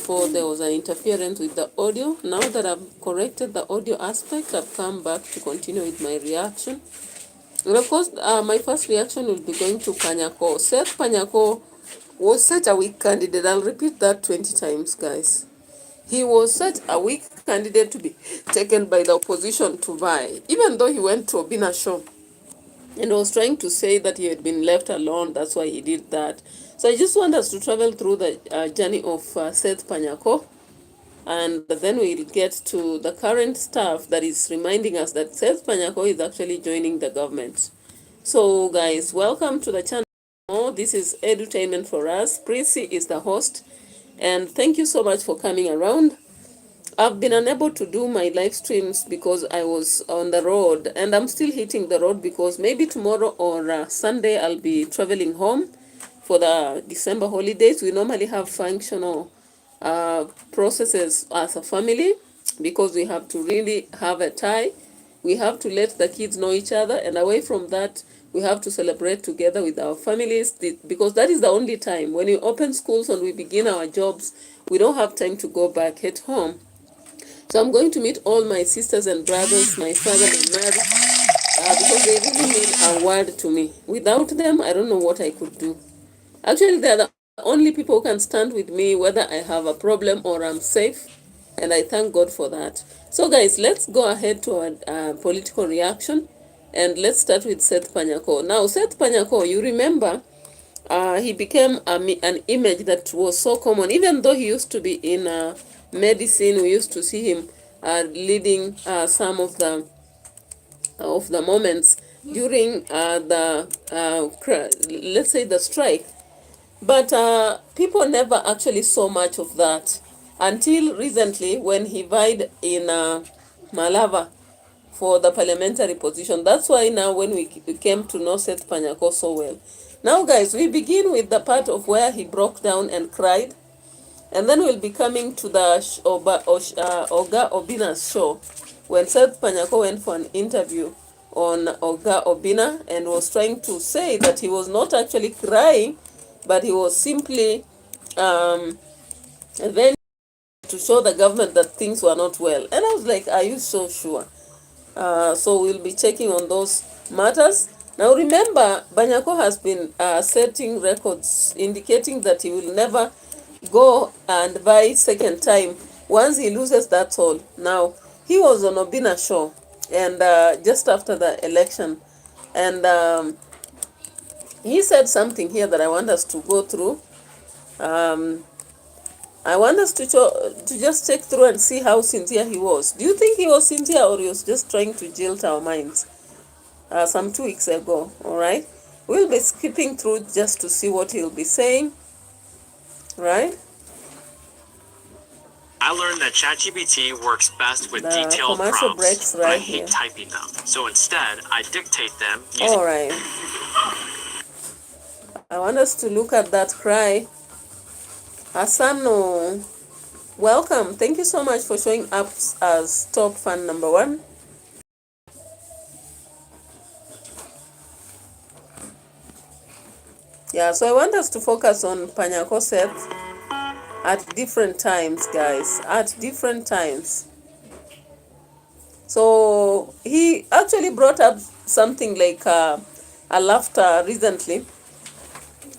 before there was an interference with the audio. Now that I've corrected the audio aspect, I've come back to continue with my reaction. And of course, my first reaction will be going to Panyako. Seth Panyako was such a weak candidate. I'll repeat that 20 times, guys. He was such a weak candidate to be taken by the opposition to buy. Even though he went to Obina's show and was trying to say that he had been left alone, that's why he did that. So I just want us to travel through the journey of Seth Panyako, and then we'll get to the current stuff that is reminding us that Seth Panyako is actually joining the government. So guys, welcome to the channel. This is edutainment for us. Prissy is the host, and thank you so much for coming around. I've been unable to do my live streams because I was on the road, and I'm still hitting the road because maybe tomorrow or Sunday I'll be traveling home for the December holidays. We normally have functional processes as a family because we have to really have a tie. We have to let the kids know each other, and away from that, we have to celebrate together with our families because that is the only time. When we open schools and we begin our jobs, we don't have time to go back at home. So I'm going to meet all my sisters and brothers, my father and mother, because they really mean a world to me. Without them, I don't know what I could do. Actually, they're the only people who can stand with me whether I have a problem or I'm safe, and I thank God for that. So guys, let's go ahead to our political reaction, and let's start with Seth Panyako. Now, Seth Panyako, you remember, he became an image that was so common. Even though he used to be in medicine, we used to see him leading some of the moments during let's say the strike. But people never actually saw much of that until recently when he vied in Malava for the parliamentary position. That's why now when we came to know Seth Panyako so well. Now guys, we begin with the part of where he broke down and cried. And then we'll be coming to the Oga Obina's show when Seth Panyako went for an interview on Oga Obina and was trying to say that he was not actually crying, but he was simply then to show the government that things were not well. And I was like, are you so sure? So we'll be checking on those matters. Now remember, Panyako has been setting records indicating that he will never go and buy second time. Once he loses, that's all. Now, he was on Obina's show and just after the election. And he said something here that I want us to go through. I want us to just check through and see how sincere he was. Do you think he was sincere or he was just trying to jilt our minds? Some 2 weeks ago, all right? We'll be skipping through just to see what he'll be saying, right? I learned that ChatGPT works best with detailed prompts, breaks right but I hate here. typing them. So instead, I dictate them using... All right. I want us to look at that cry. Asano, welcome. Thank you so much for showing up as top fan number 1. Yeah, so I want us to focus on Panyako Seth at different times, guys. At different times. So he actually brought up something like a laughter recently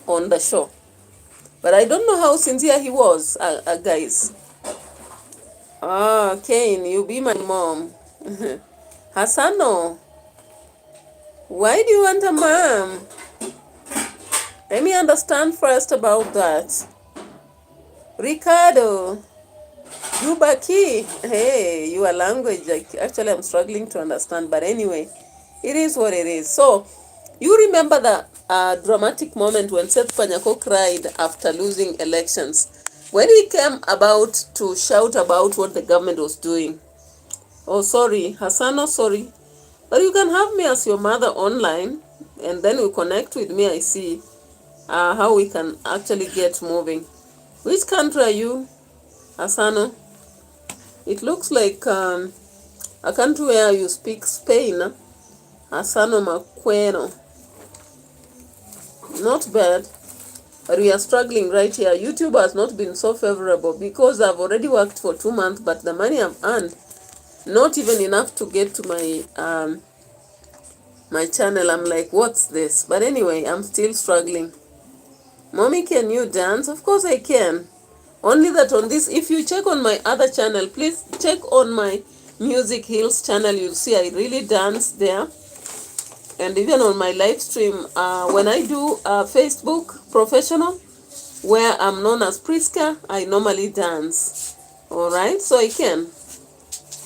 on the show. But I don't know how sincere he was, guys. Kane, you be my mom. Hassano, why do you want a mom? Let me understand first about that. Ricardo, Yubaki. Hey, your language, actually I'm struggling to understand. But anyway, it is what it is. So, you remember the dramatic moment when Seth Panyako cried after losing elections, when he came about to shout about what the government was doing. Oh, sorry, Hassano, sorry. But you can have me as your mother online, and then you connect with me, I see how we can actually get moving. Which country are you, Hassano? It looks like a country where you speak Spain. Hassano Maqueno. Not bad. But we are struggling right here. YouTube has not been so favorable because I've already worked for 2 months, but the money I've earned, not even enough to get to my channel. I'm like, what's this? But anyway, I'm still struggling. Mommy, can you dance? Of course I can. Only that on this, if you check on my other channel, please check on my Music Hills channel. You'll see I really dance there. And even on my live stream, when I do Facebook professional, where I'm known as Priska, I normally dance. Alright, so I can.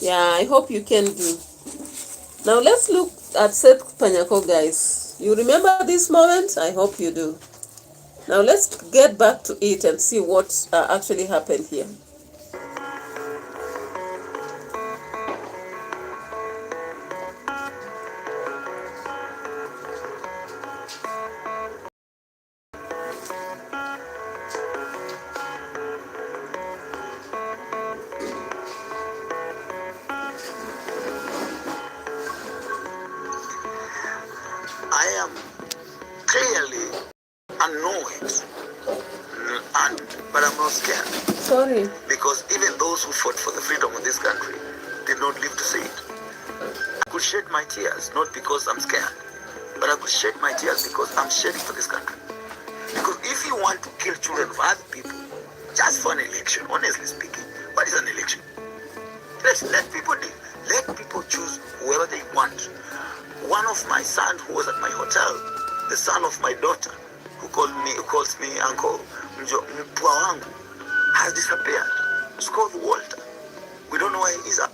Yeah, I hope you can do. Now let's look at Seth Panyako, guys. You remember this moment? I hope you do. Now let's get back to it and see what actually happened here. I am clearly annoyed, but I'm not scared. Sorry. Because even those who fought for the freedom of this country did not live to see it. I could shed my tears, not because I'm scared, but I could shed my tears because I'm shedding for this country. Because if you want to kill children of other people, just for an election, honestly speaking, what is an election? Let people choose whoever they want. One of my sons who was at my hotel, the son of my daughter, who calls me uncle, mpwa wangu, has disappeared. It's called Walter. We don't know where he is at.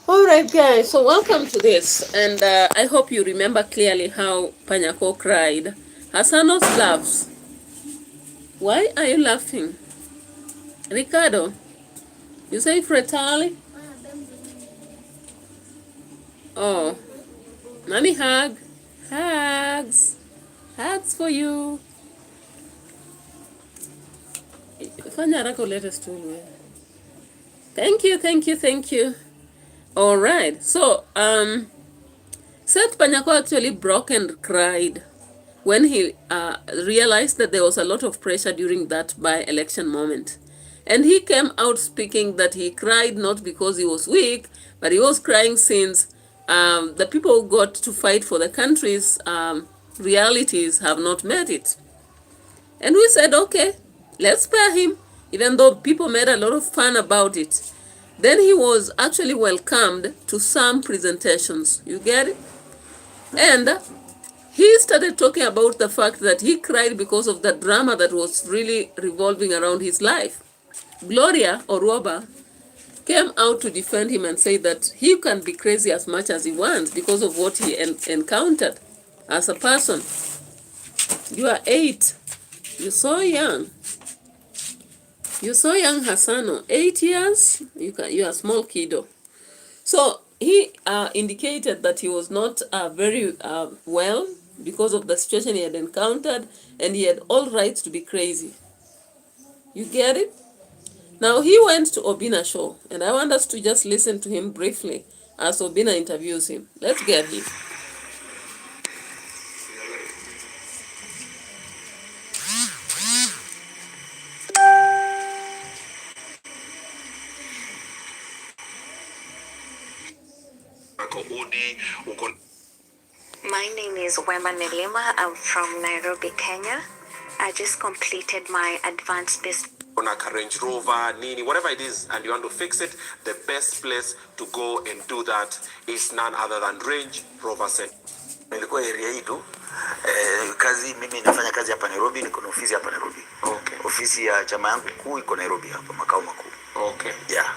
Alright guys, so welcome to this, and I hope you remember clearly how Panyako cried. Hassanos laughs. Why are you laughing? Ricardo, you say fretali? Oh, Nani hug? Hugs. Hugs for you. Thank you, thank you, thank you. Alright, so Seth Panyako actually broke and cried when he realized that there was a lot of pressure during that by-election moment. And he came out speaking that he cried not because he was weak, but he was crying since the people who got to fight for the country's realities have not met it. And we said, okay, let's spare him, even though people made a lot of fun about it. Then he was actually welcomed to some presentations. You get it? And he started talking about the fact that he cried because of the drama that was really revolving around his life. Gloria Oroba came out to defend him and say that he can be crazy as much as he wants because of what he encountered as a person. You are 8. You're so young. You're so young, Hassano. 8 years? You are a small kiddo. So he indicated that he was not very well because of the situation he had encountered, and he had all rights to be crazy. You get it? Now he went to Obina's show, and I want us to just listen to him briefly as Obina interviews him. Let's get him. My name is Wema Nelima. I'm from Nairobi, Kenya. I just completed my advanced business. On a Range Rover, Nini, whatever it is, and you want to fix it, the best place to go and do that is none other than Range Rover Center. Nilikuwa area hii tu. Mimi nafanya kazi hapa Nairobi, niko na ofisi hapa Nairobi. Okay. Ofisi ya chama yangu kuu iko Nairobi hapa, makao makuu. Okay. Yeah.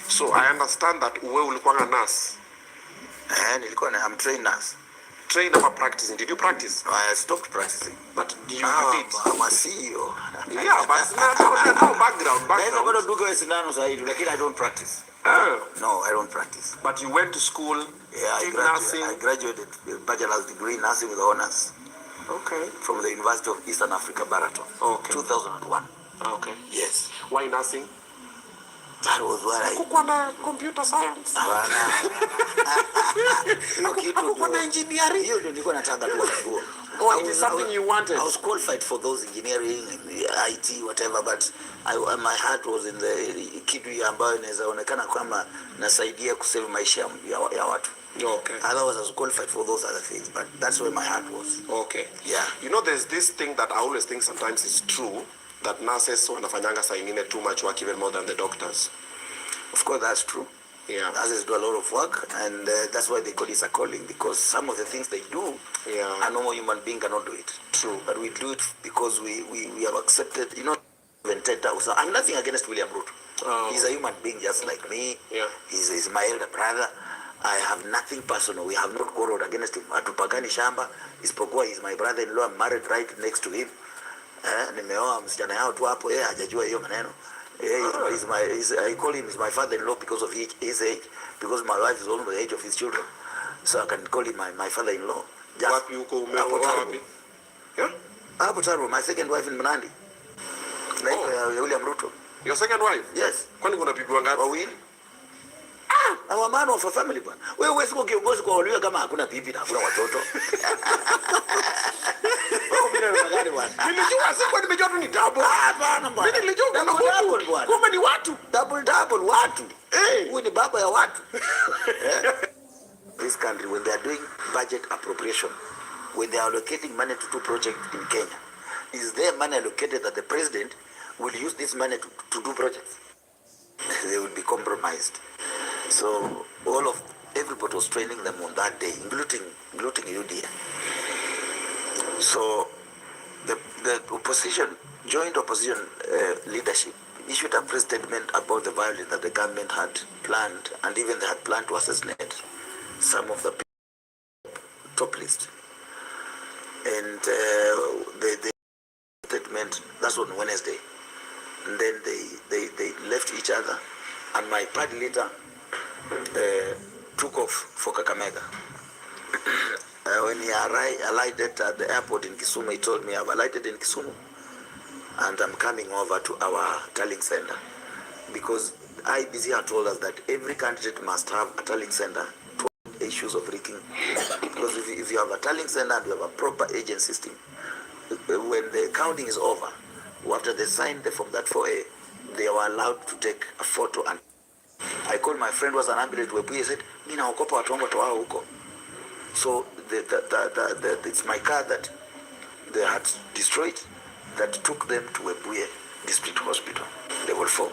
So I understand that wewe ulikuwa nurse. I'm trained nurse. Trained or practicing? Did you practice? I stopped practicing. But you did. I'm a CEO. Yeah, but no background. I'm going to do lakini I don't practice. No, I don't practice. But you went to school. Yeah, I graduated with bachelor's degree in nursing with honors. Okay. From the University of Eastern Africa, Baraton. Okay. 2001. Okay. Yes. Why nursing? That was what I... Hakukuwa na computer science. Hiyo kitu hakukuwa na engineering. Hiyo ndio nilikuwa nataka tu. or it is something you wanted? I was qualified for those engineering, IT, whatever, but my heart was in the kitu ambayo inaonekana kama nasaidia kusave maisha ya watu. Okay. Otherwise, I was qualified for those other things, but that's where my heart was. Okay. Yeah. You know, there's this thing that I always think sometimes is true, that nurses wanafanyanga saa ingine too much work even more than the doctors. Of course, that's true. Yeah. Nurses do a lot of work, and that's why they call it a calling, because some of the things they do, a normal human being cannot do it. True. But we do it because we have accepted, you know, so I'm nothing against William Ruto. He's a human being just like me. Yeah. He's my elder brother. I have nothing personal. We have not quarreled against him. Atupagani shamba. Isipokuwa he's my brother-in-law. I'm married right next to him. Nimeoa msichana yao tu hapo. Hajajua hiyo maneno. I call him my father-in-law because of his age. Because my wife is almost the age of his children. So I can call him my father-in-law. Wapi uko umeoa wapi? Yeah? Hapo Taro, my second wife in Mnandi. Like William Ruto. Your second wife? Yes. Kwani kuna bibi wangapi? Wawili. I'm a man of a family bwana. Wewe siko kiongozi kwa waliwe kama hakuna bibi na hakuna watoto. Wewe bila magari bwana. Nilijua siko nimejua tu ni double. Bwana bwana. Mimi nilijua kuna double bwana. Kumbe ni watu. Double watu. Huyu ni baba ya watu. This country, when they are doing budget appropriation, when they are allocating money to two projects in Kenya, is there money allocated that the president will use this money to do projects? They will be compromised. So everybody was training them on that day, including UDM. So the opposition, joint opposition leadership issued a press statement about the violence that the government had planned, and even they had planned to assassinate some of the people top list. And the statement, that's on Wednesday. And then they left each other, and my party leader took off for Kakamega. When he alighted at the airport in Kisumu, he told me, I've alighted in Kisumu and I'm coming over to our tallying center, because IBC had told us that every candidate must have a tallying center to avoid issues of rigging. Because if you have a tallying center and you have a proper agent system, when the counting is over, after they signed the form that 4A, they were allowed to take a photo. And I called my friend who was an ambulance to Webuye, said, Mina okopa watu wangu toa huko. So it's my car that they had destroyed that took them to Webuye District Hospital, level 4.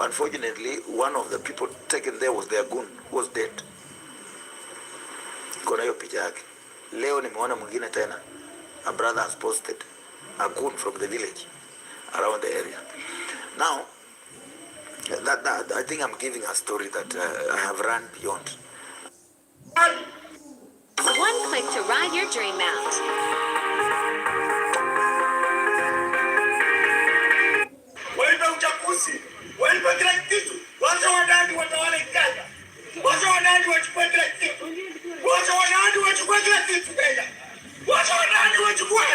Unfortunately, one of the people taken there was their goon, who was dead. Kona hiyo picha yake. Leo nimeona mwingine tena. A brother has posted a goon from the village around the area. Now, that I think I'm giving a story that I have run beyond. One click to ride your dream out. Waenda uchaguzi, waenda kila kitu. Wacha wanani watawale Kenya. Wacha wanani wachukue kila kitu. Wacha wanani wachukue kila kitu Kenya. Wacha wanani wachukue.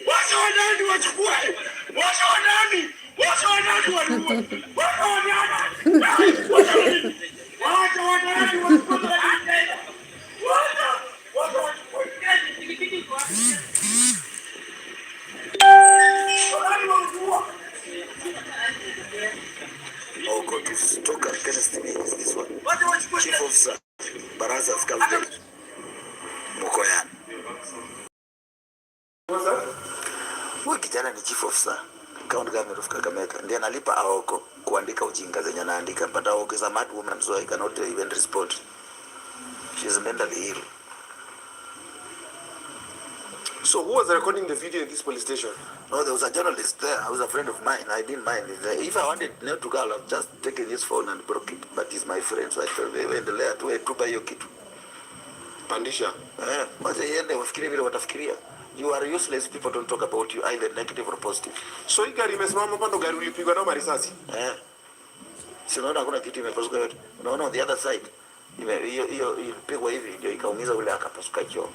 Wacha wanani wachukue. Wacha wanani. Wacha wanani wachukue. Wacha wanani. Wacha wanani. Wacha wanani wachukue Kenya. Wacha wachukue Kenya. Oh God, to talk against me is this one. Chief Officer, Baraza's Cabinet, Mukoyan. Huyu kijana ni Chief Officer, County Government of Kakamega. Ndiye analipa Aoko kuandika ujinga zenye anaandika. But Aoko is a mad woman, so I cannot even respond. She's mentally ill. So who was recording the video in this police station? No, there was a journalist there. I was a friend of mine. I didn't mind. If I wanted not to go, I'd just taken his phone and broke it. But he's my friend, so I told him, endelea tu tupa hiyo kitu. Pandisha. Wacha iende wafikirie vile watafikiria. You are useless, people don't talk about you, either negative or positive. So hii gari imesimama hapa ndo gari ulipigwa na marisasi? Si unaona hakuna kitu imepasuka yote. Unaona on the other side. Hiyo ilipigwa hivi ndio ikaumiza ule akapasuka kioo.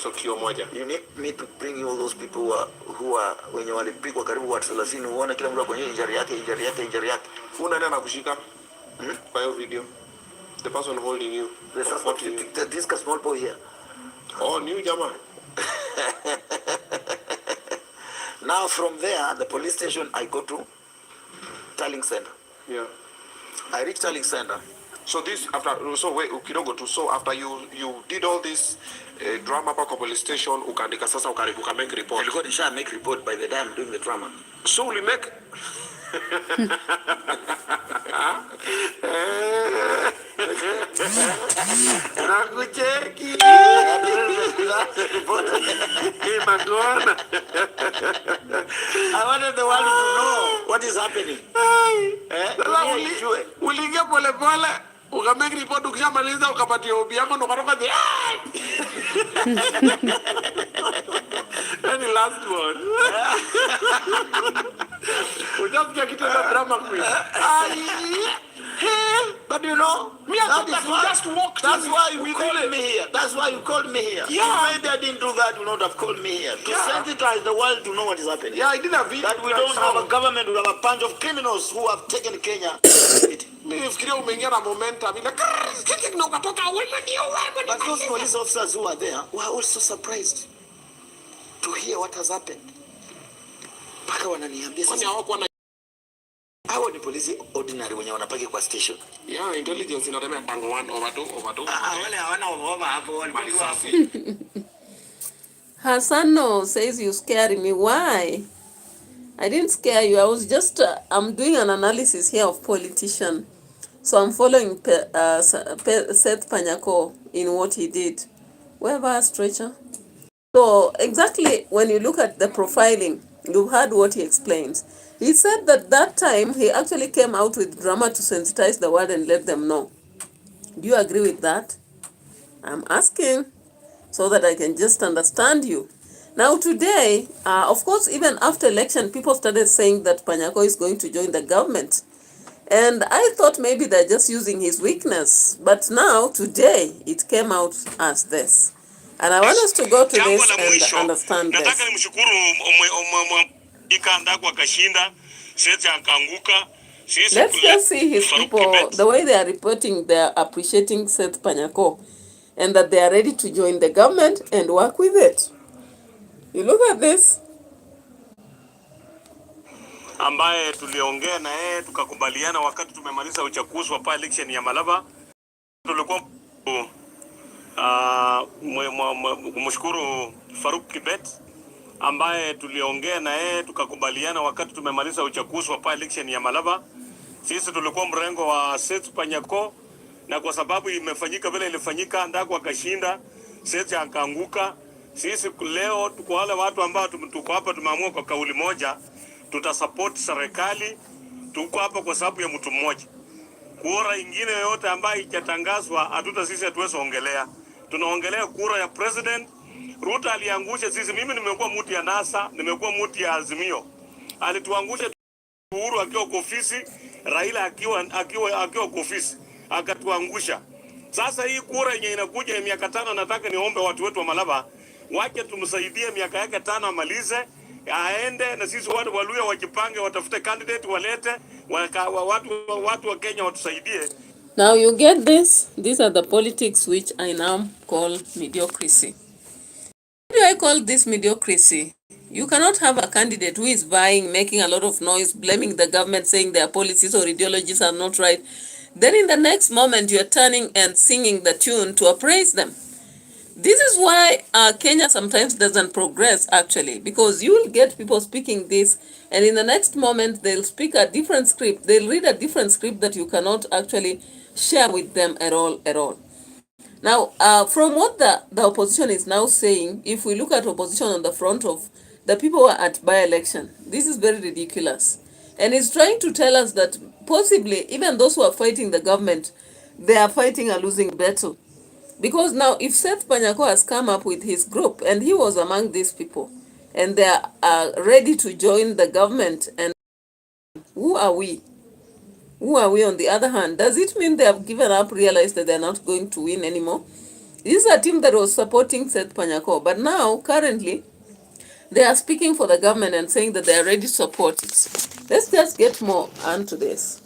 So kio moja. You need me to bring you all those people who are wenye walipigwa karibu watu 30, uone kila mtu kwenye injury yake. Una nani anakushika? Kwa hiyo video. The person holding you. This small boy here. Oh, new jamaa. Now from there, the police station, I go to Tallying Center. Yeah. I reach Tallying Center. So this after, so wait, kidogo tu, so after you did all this drama pa police station, ukaandika sasa uka make report. Nilikuwa nisha make report by the time I'm doing the drama. So we make Nakucheki. I wanted the world to know what is happening. Uliingia pole pole, uka make report, ukishamaliza ukapatia obi yako ndo katoka the any last one. We just get into the drama queen. But you know, Just walked. that's why you called me here. That's why you called me here. Yeah. Maybe I didn't do that, you would not have called me here. To sensitize the world to know what is happening. Yeah, I did a video. That we don't have a government, we have a bunch of criminals who have taken Kenya. Nifikiria umeingia na momentum ile na ukatoka wewe ndio wewe. But those police officers who are there were also surprised to hear what has happened. Paka wananiambia Kwani sasa. hawako na Hao ni polisi ordinary wenye wanapaki kwa station. yeah, intelligence inatemea mpango 1 over 2. Wale hawana over hapo walikuwa. Hasano says you scared me. Why? I didn't scare you. I was just, I'm doing an analysis here of politician. So I'm following Seth Panyako in what he did. Wherever stretcher. So exactly when you look at the profiling, you heard what he explains. He said that time he actually came out with drama to sensitize the world and let them know. Do you agree with that? I'm asking so that I can just understand you. Now today, of course, even after election, people started saying that Panyako is going to join the government. And I thought maybe they're just using his weakness. But now, today, it came out as this. And I want us to go to this and understand this. Nataka nimshukuru ikanda kashinda, sisi akaanguka. Let's just see his people, the way they are reporting, they are appreciating Seth Panyako. And that they are ready to join the government and work with it. You look at this. Ambaye tuliongea na yeye tukakubaliana wakati tumemaliza uchaguzi wa pa election ya Malava. Tulikuwa kumshukuru Faruk Kibet ambaye tuliongea na yeye tukakubaliana wakati tumemaliza uchaguzi wa pa election ya Malava. Sisi tulikuwa mrengo wa Seth Panyako, na kwa sababu imefanyika vile ilifanyika, ndako akashinda, Seth akaanguka. Sisi leo tuko wale watu ambao tuko hapa tumeamua kwa kauli moja tutasupport serikali. Tuko hapa kwa sababu ya mtu mmoja. Kura ingine yote ambayo itatangazwa sisi hatuwezi ongelea. Tunaongelea kura ya president. Ruto aliangusha sisi. Mimi nimekuwa mtu ya NASA, nimekuwa mtu ya Azimio. Alituangusha Uhuru akiwa kwa ofisi, Raila akiwa kwa ofisi, akatuangusha. Sasa hii kura yenye inakuja ya miaka 5, nataka niombe watu wetu wa Malava waje tumsaidie miaka yake 5 amalize, aende, na sisi watu Waluya wajipange, watafute candidate walete, watu wa Kenya watusaidie. Now you get this. These are the politics which I now call mediocrity. Why do I call this mediocrity? You cannot have a candidate who is vying, making a lot of noise, blaming the government, saying their policies or ideologies are not right. Then in the next moment, you're turning and singing the tune to appraise them. This is why Kenya sometimes doesn't progress, actually, because you will get people speaking this, and in the next moment, they'll speak a different script. They'll read a different script that you cannot actually share with them at all. Now, from what the opposition is now saying, if we look at opposition on the front of the people who are at by-election, this is very ridiculous. And it's trying to tell us that possibly even those who are fighting the government, they are fighting a losing battle. Because now if Seth Panyako has come up with his group, and he was among these people, and they are ready to join the government, and who are we? Who are we on the other hand? Does it mean they have given up, realized that they're not going to win anymore? This is a team that was supporting Seth Panyako, but now, currently, they are speaking for the government and saying that they are ready to support it. Let's just get more onto this.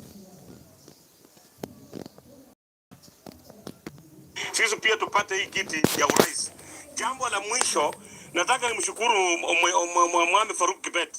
Sisi pia tupate hii kiti ya urais. Jambo la mwisho Nataka nimshukuru Mwami Faruk Kibet.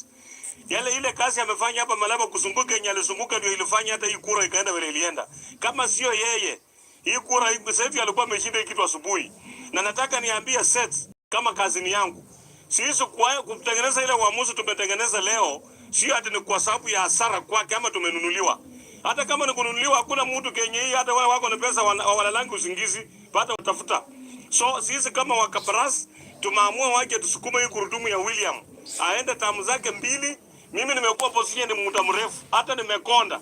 Yale ile kazi amefanya hapa Malaba kuzunguka yenye alizunguka ndio ilifanya hata hii kura ikaenda vile ilienda. Kama sio yeye, hii kura sasa hivi alikuwa ameshinda kitu asubuhi. Na nataka niambie sets kama kazini yangu. Sisi kwa kutengeneza ile uamuzi tumetengeneza leo, sio hata ni kwa sababu ya hasara kwake kama tumenunuliwa. Hata kama ni kununuliwa hakuna mtu Kenya hii hata wao wako na pesa wanalangi usingizi, pata utafuta. So sisi kama wakabaras tumeamua waje tusukume hii kurudumu ya William. Aende tamu zake 2. Mimi nimekuwa position ni muda mrefu, hata nimekonda.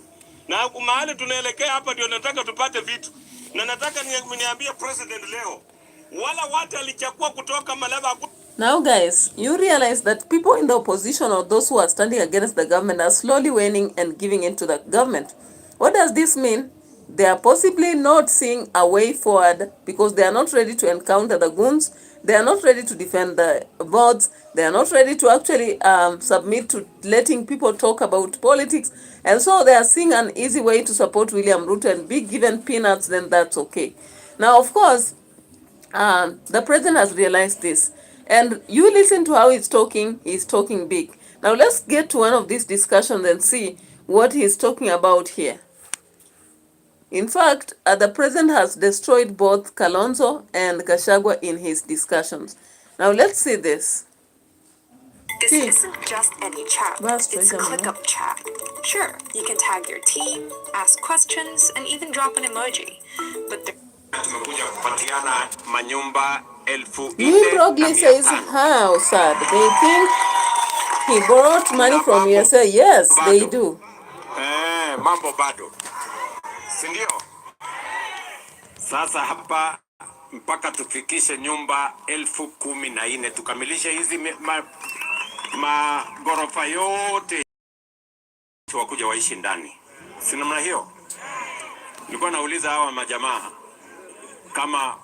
Na mahali tunaelekea hapa ndio nataka tupate vitu. Na nataka niambie president leo, wala watu alichakua kutoka Malaba. Now guys, you realize that people in the opposition or those who are standing against the government are slowly waning and giving in to the government. What does this mean? They are possibly not seeing a way forward because they are not ready to encounter the goons. They are not ready to defend the votes. They are not ready to actually submit to letting people talk about politics. And so they are seeing an easy way to support William Ruto and be given peanuts, then that's okay. Now, of course, the president has realized this. And you listen to how he's talking big. Now let's get to one of these discussions and see what he's talking about here. In fact, the president has destroyed both Kalonzo and GACHAGUA in his discussions. Now let's see this. This isn't just any chat, it's click-up chat. Sure, you can tag your team, ask questions, and even drop an emoji. But Louis Broglie says how sad. They think he borrowed money from USA. Yes, they do. Mambo bado. Sindio? Sasa hapa mpaka tufikishe nyumba 14,000 tukamilishe hizi magorofa yote wakuja waishi ndani. Si namna hiyo? Nilikuwa nauliza hawa majamaa kama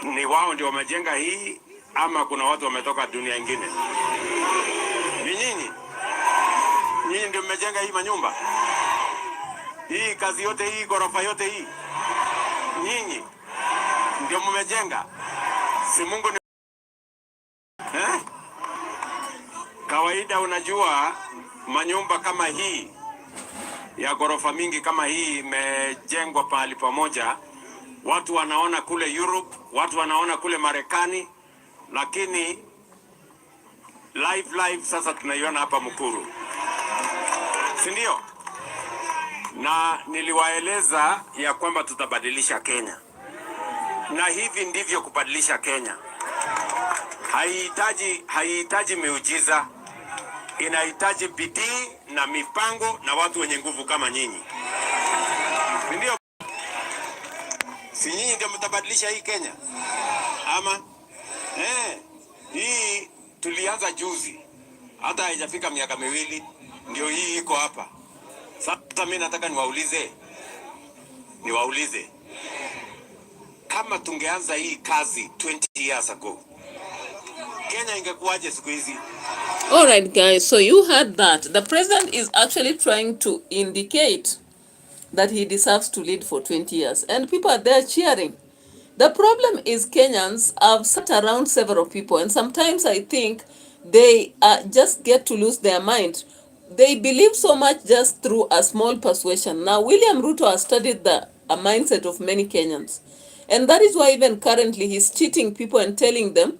ni wao ndio wamejenga hii ama kuna watu wametoka dunia nyingine. Ni nyinyi? Nyinyi ndio mmejenga hii manyumba? Hii kazi yote hii gorofa yote hii? Nyinyi ndio mmejenga? Si Mungu ni kawaida unajua manyumba kama hii ya gorofa mingi kama hii imejengwa pahali pamoja. Watu wanaona kule Europe, watu wanaona kule Marekani, lakini live sasa tunaiona hapa Mukuru. Si ndio? Na niliwaeleza ya kwamba tutabadilisha Kenya. Na hivi ndivyo kubadilisha Kenya. Haihitaji miujiza. Inahitaji bidii na mipango na watu wenye nguvu kama nyinyi. Si ndio? Si nyinyi ndio mtabadilisha hii Kenya? Ama? Hii tulianza juzi. Hata haijafika miaka 2 ndio hii iko hapa. Sasa mimi nataka niwaulize. Kama tungeanza hii kazi 20 years ago, Kenya ingekuwaje siku hizi? All right, guys, so you heard that. The president is actually trying to indicate that he deserves to lead for 20 years. And people are there cheering. The problem is Kenyans have sat around several people. And sometimes I think they just get to lose their mind. They believe so much just through a small persuasion. Now, William Ruto has studied the mindset of many Kenyans. And that is why even currently he's cheating people and telling them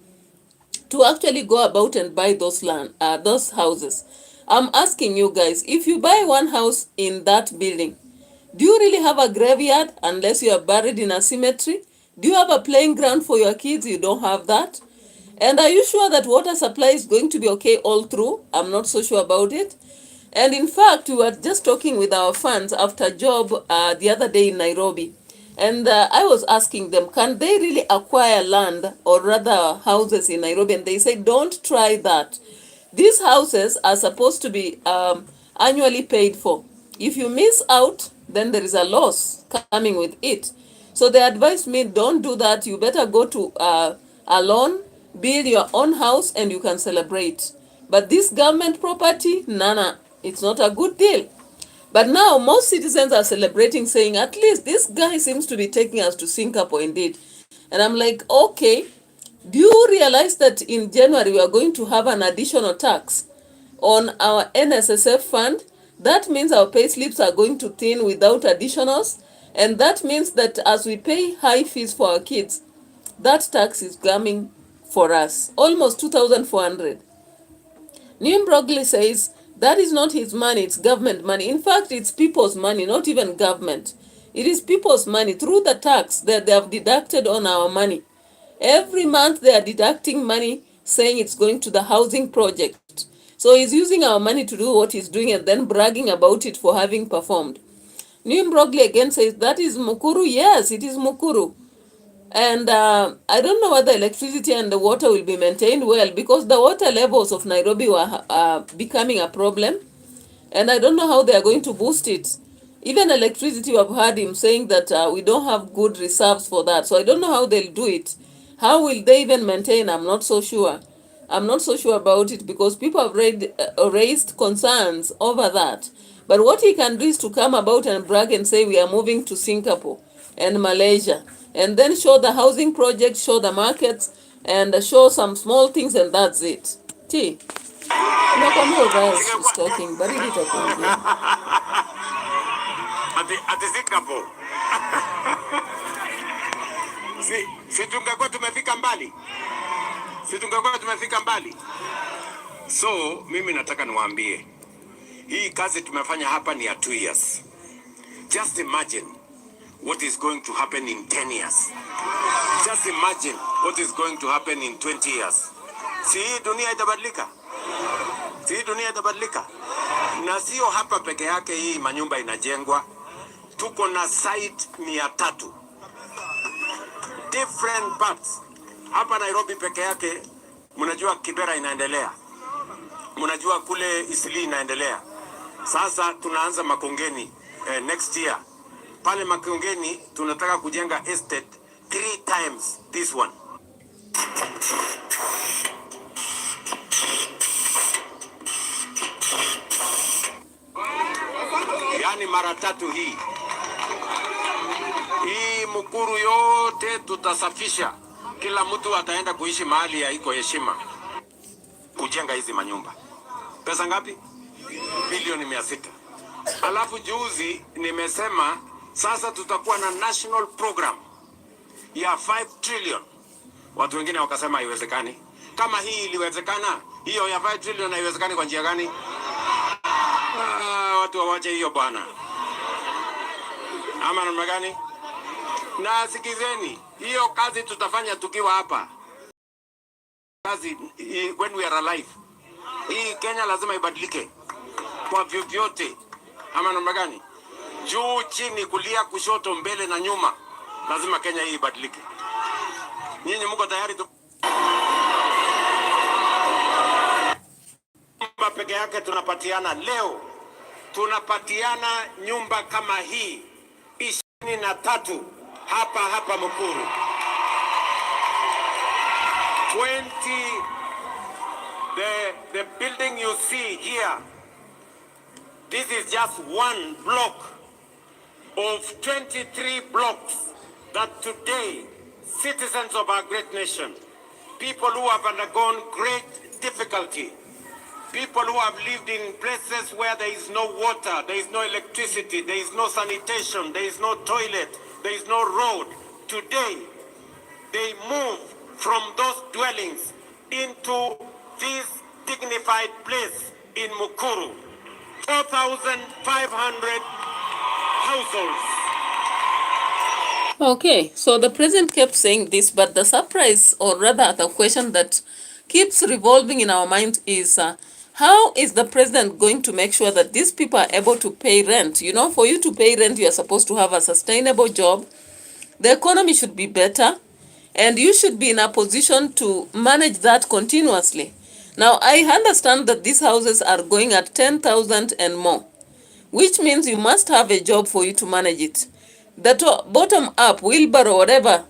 to actually go about and buy those houses. I'm asking you guys, if you buy one house in that building, do you really have a graveyard unless you are buried in a cemetery? Do you have a playing ground for your kids? You don't have that. And are you sure that water supply is going to be okay all through? I'm not so sure about it. And in fact, we were just talking with our fans after job the other day in Nairobi. And I was asking them, can they really acquire land or rather houses in Nairobi? And they said, don't try that. These houses are supposed to be annually paid for. If you miss out, then there is a loss coming with it. So they advised me, don't do that. You better go to a loan, build your own house, and you can celebrate. But this government property, nana, it's not a good deal. But now most citizens are celebrating, saying, at least this guy seems to be taking us to Singapore indeed. And I'm like, okay, Do you realize that in January we are going to have an additional tax on our NSSF fund? That means our pay slips are going to thin without additionals, and that means that as we pay high fees for our kids, that tax is coming for us, almost 2,400. Neil Brogley says that is not his money, it's government money. In fact, it's people's money, not even government. It is people's money through the tax that they have deducted on our money. Every month they are deducting money saying it's going to the housing project. So he's using our money to do what he's doing and then bragging about it for having performed. Neil Brogley again says that is Mukuru. Yes, it is Mukuru. And I don't know whether electricity and the water will be maintained well, because the water levels of Nairobi were becoming a problem. And I don't know how they are going to boost it. Even electricity, I've heard him saying that we don't have good reserves for that. So I don't know how they'll do it. How will they even maintain? I'm not so sure. I'm not so sure about it, because people have raised concerns over that. But what he can do is to come about and brag and say we are moving to Singapore and Malaysia, and then show the housing project, show the markets, and show some small things, and that's it. T. Nakwambia Obias is talking, but it itakuambia. Ati Singapore. Si tungekuwa tumefika mbali. Si tungekuwa tumefika mbali. So, mimi nataka niwaambie. Hii kazi tumefanya hapa ni ya 2 years. Just imagine what is going to happen in 10 years. Just imagine what is going to happen in 20 years. Si hii dunia itabadilika. Si hii dunia itabadilika. Na sio hapa peke yake hii manyumba inajengwa. Tuko na site 300. Different parts. Hapa Nairobi peke yake, mnajua KIBRa inaendelea. Mnajua kule Isili inaendelea. Sasa tunaanza Makongeni next year. Pale Makongeni tunataka kujenga estate 3 times this one. Yani mara 3 hii. Hii Mukuru yote tutasafisha. Kila mtu ataenda kuishi mahali ya iko heshima. Kujenga hizi manyumba. Pesa ngapi? Bilioni 600. Alafu juzi nimesema sasa tutakuwa na national program ya 5 trillion. Watu wengine wakasema haiwezekani. Kama hii iliwezekana, hiyo ya 5 trillion haiwezekani kwa njia gani? Watu wawache hiyo bwana. Ama namna gani? Na sikizeni, hiyo kazi tutafanya tukiwa hapa. Kazi when we are alive. Hii Kenya lazima ibadilike kwa vyovyote. Ama namna gani? Juu, chini, kulia, kushoto, mbele na nyuma. Lazima Kenya hii ibadilike. Nyinyi mko tayari nyumba peke yake tunapatiana leo. Tunapatiana nyumba kama hii 23 hapa Mukuru. 20 the building you see here. This is just one block of 23 blocks that today citizens of our great nation, people who have undergone great difficulty, people who have lived in places where there is no water, there is no electricity, there is no sanitation, there is no toilet, there is no road. Today, they move from those dwellings into this dignified place in Mukuru. 4,500 households. Okay, so the president kept saying this, but the surprise, or rather the question that keeps revolving in our mind is, how is the president going to make sure that these people are able to pay rent? You know, for you to pay rent, you are supposed to have a sustainable job. The economy should be better, and you should be in a position to manage that continuously. Now, I understand that these houses are going at 10,000 and more, which means you must have a job for you to manage it. The bottom up, wheelbarrow, whatever,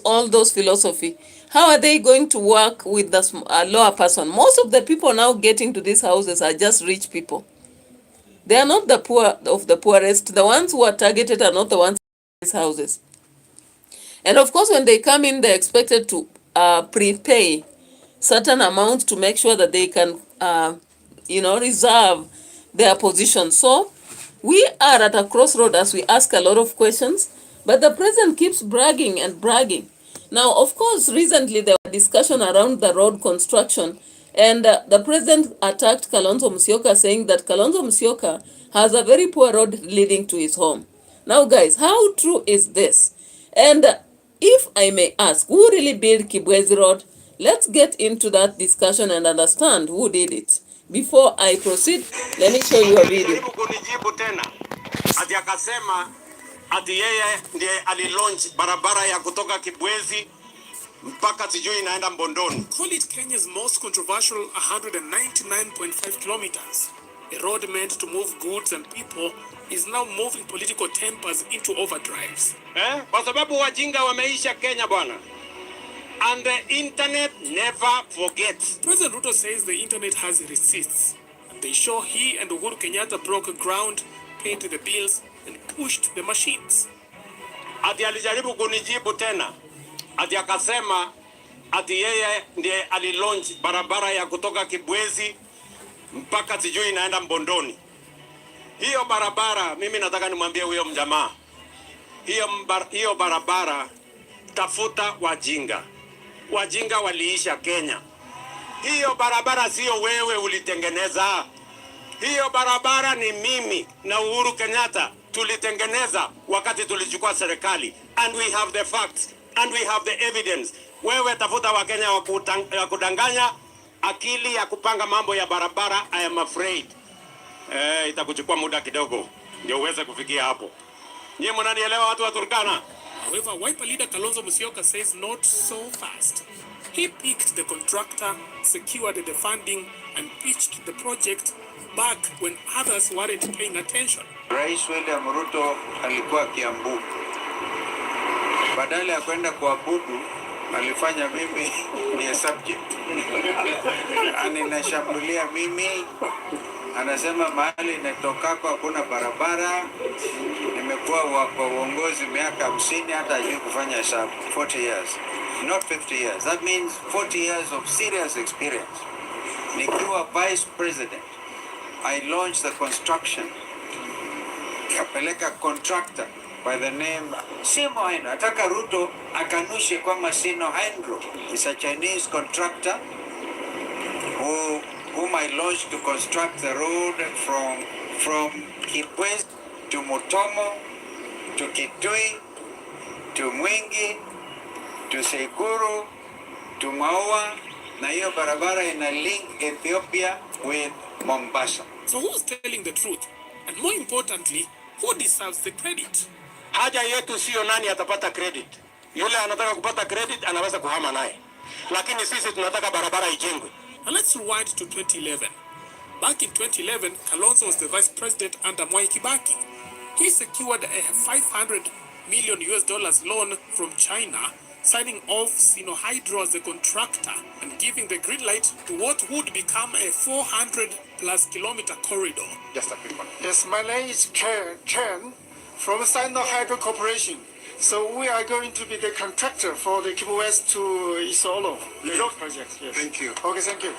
all those philosophy, how are they going to work with the lower person? Most of the people now getting to these houses are just rich people. They are not the poor of the poorest. The ones who are targeted are not the ones in these houses. And of course, when they come in, they're expected to prepay certain amounts to make sure that they can, reserve their position. So we are at a crossroad as we ask a lot of questions, but the president keeps bragging and bragging. Now, of course, recently there was discussion around the road construction, and the president attacked Kalonzo Musyoka, saying that Kalonzo Musyoka has a very poor road leading to his home. Now, guys, how true is this? And if I may ask, who really built Kibwezi Road? Let's get into that discussion and understand who did it. Before I proceed, let me show you a video. Kunijibu tena ati akasema ati yeye ndiye alilaunch barabara ya kutoka Kibwezi mpaka sijui inaenda Mbondoni. Call it Kenya's most controversial 199.5 kilometers. A road meant to move goods and people is now moving political tempers into overdrives. Kwa sababu wajinga wameisha Kenya bwana. And the internet never forgets. President Ruto says the internet has receipts, and they show he and Uhuru Kenyatta broke ground, paid the bills, and pushed the machines. Ati alijaribu kunijibu tena. Ati akasema ati yeye ndiye alilaunch barabara ya kutoka Kibwezi mpaka sijui inaenda Mbondoni. Hiyo barabara, mimi nataka nimwambie huyo mjamaa. Hiyo barabara, tafuta wajinga. Wajinga waliisha Kenya. Hiyo barabara sio wewe ulitengeneza. Hiyo barabara ni mimi na Uhuru Kenyatta tulitengeneza wakati tulichukua serikali. And we have the facts and we have the evidence. Wewe tafuta Wakenya wa kudanganya, akili ya kupanga mambo ya barabara, I am afraid itakuchukua muda kidogo ndio uweze kufikia hapo. Nyie mnanielewa watu wa Turkana? However, Wiper leader Kalonzo Musyoka says not so fast. He picked the contractor, secured the funding, and pitched the project back when others weren't paying attention. Rais William Ruto alikuwa Kiambu. Badala ya kwenda kuabudu, alifanya mimi ni subject. Aninashambulia mimi, anasema mahali natokako hakuna barabara. Nimekuwa kwa uongozi miaka 50, hata hajui kufanya hesabu. 40 years, not 50 years. That means 40 years of serious experience. Nikiwa vice president, I launched the construction. Kapeleka contractor by the name Simo Haino. Ataka Ruto akanushe kwamba Sino Haino is a Chinese contractor whom I launched to construct the road from Kibwezi to Mutomo, to Kitui, to Mwingi, to Sekuru, to Maua, na hiyo barabara ina link Ethiopia with Mombasa. So who's telling the truth? And more importantly, who deserves the credit? Haja yetu sio nani atapata credit. Yule anataka kupata credit anaweza kuhama naye. Lakini sisi tunataka barabara ijengwe. Now let's rewind to 2011. Back in 2011, Kalonzo was the vice president under Mwai Kibaki. He secured a $500 million loan from China, signing off Sinohydro as the contractor and giving the green light to what would become a 400+ kilometer corridor. Just a quick one. Yes, my name is Chen from Sinohydro Corporation. So we are going to be the contractor for the Kibwezi to Isolo, the road project. Yes. Thank you. Okay, thank you.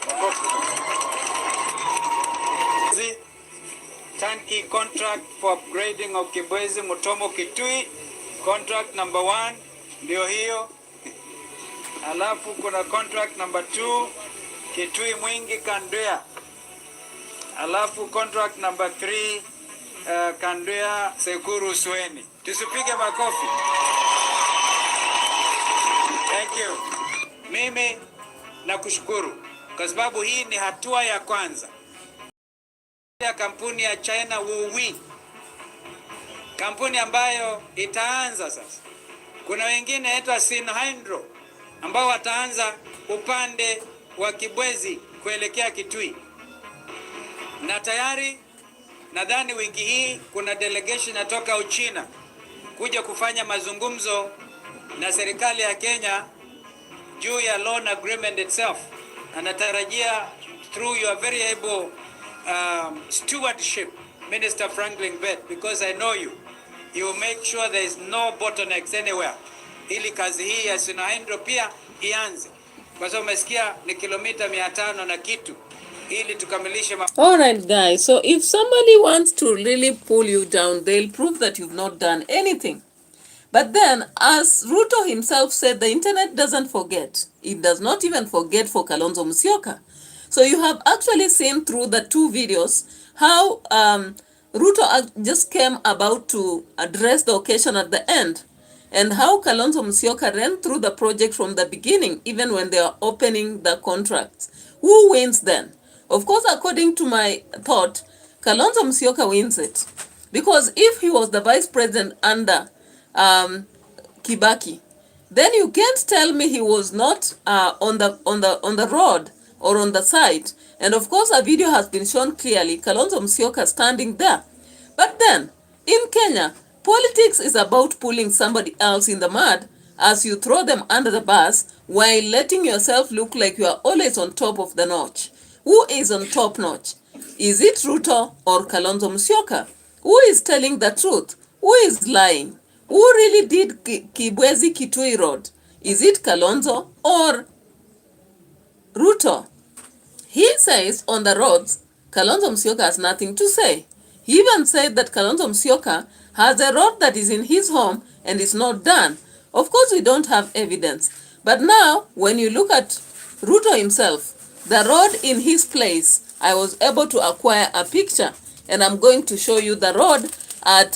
Turnkey contract for upgrading of Kibwezi Mutomo Kitui, contract number 1 ndio hiyo. Alafu kuna contract number 2 Kitui Mwingi Kandwea. Alafu contract number 3 Kandwea Sekuru Sweni. Tusipige makofi. Thank you. Mimi nakushukuru kwa sababu hii ni hatua ya kwanza ya kampuni ya China Wuwi, kampuni ambayo itaanza sasa. Kuna wengine hata Sinhydro ambao wataanza upande wa Kibwezi kuelekea Kitui, na tayari nadhani wiki hii kuna delegation inatoka Uchina kuja kufanya mazungumzo na serikali ya Kenya juu ya loan agreement itself. Anatarajia through your very able stewardship, Minister Franklin Bett, because I know you will make sure there is no bottlenecks anywhere, ili kazi hii ya Sinhydro pia ianze, kwa sababu umesikia ni kilomita 500 na kitu ili tukamilishe. All right, guys. So if somebody wants to really pull you down, they'll prove that you've not done anything. But then, as Ruto himself said, the internet doesn't forget. It does not even forget for Kalonzo Musyoka. So you have actually seen through the two videos how Ruto just came about to address the occasion at the end, and how Kalonzo Musyoka ran through the project from the beginning, even when they are opening the contracts. Who wins then? Of course, according to my thought, Kalonzo Musyoka wins it. Because if he was the vice president under Kibaki, then you can't tell me he was not on the road or on the site. And of course, a video has been shown clearly, Kalonzo Musyoka standing there. But then, in Kenya, politics is about pulling somebody else in the mud as you throw them under the bus while letting yourself look like you are always on top of the notch. Who is on top notch? Is it Ruto or Kalonzo Musyoka? Who is telling the truth? Who is lying? Who really did Kibwezi Kitui Road? Is it Kalonzo or Ruto? He says on the roads, Kalonzo Musyoka has nothing to say. He even said that Kalonzo Musyoka has a road that is in his home and is not done. Of course, we don't have evidence. But now, when you look at Ruto himself, the road in his place, I was able to acquire a picture, and I'm going to show you the road at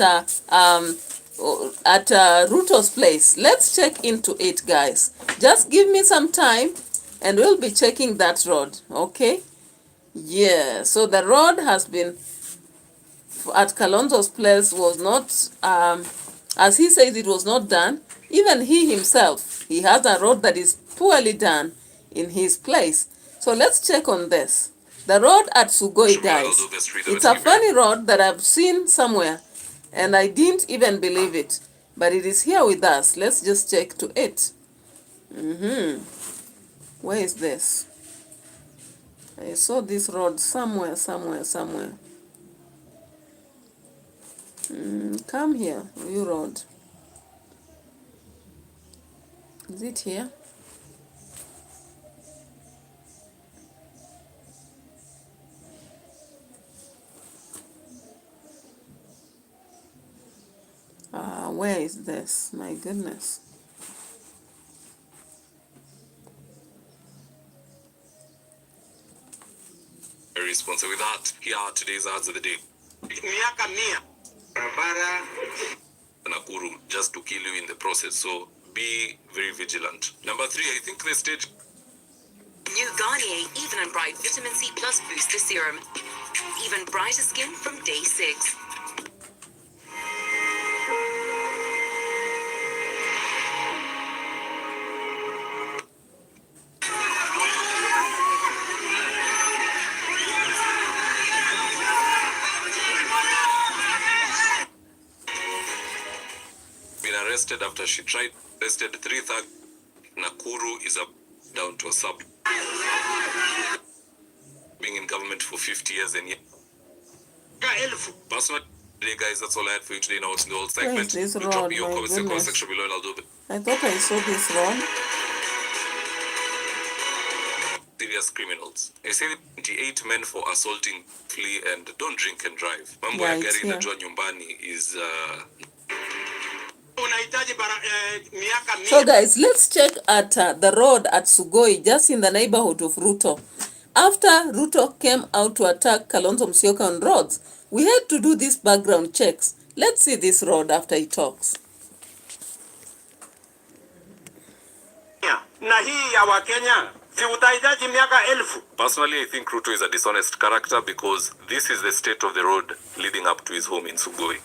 Ruto's place. Let's check into it, guys. Just give me some time, and we'll be checking that road, okay? Yeah, so the road has been at Kalonzo's place was not, as he says, it was not done. Even he himself, he has a road that is poorly done in his place. So let's check on this. The road at Sugoi, guys. It's a funny road that I've seen somewhere, and I didn't even believe it. But it is here with us. Let's just check to it. Where is this? I saw this road somewhere. Come here, you road. Is it here? Where is this? My goodness. Very responsive with that. Here are today's ads of the day. Miaka 100 barabara Nakuru, just to kill you in the process. So be very vigilant. Number 3, I think the stage. New Garnier Even and Bright Vitamin C Plus Booster Serum. Even brighter skin from day 6. Arrested after she tried arrested 3 thugs. Nakuru is down to a sub. Being in government for 50 years and yet. Personally, guys, that's all I had for you today. Now it's in the old segment. This road, drop your comment section below and I'll do it. I thought I saw this road. Serious criminals. I say 28 men for assaulting, flee, and don't drink and drive. Mambo ya gari na jua nyumbani is So guys, let's check at the road at Sugoi, just in the neighborhood of Ruto. After Ruto came out to attack Kalonzo Musyoka on roads, we had to do these background checks. Let's see this road after he talks. Na hii ya Wakenya si utahitaji miaka 1000. Personally, I think Ruto is a dishonest character because this is the state of the road leading up to his home in Sugoi.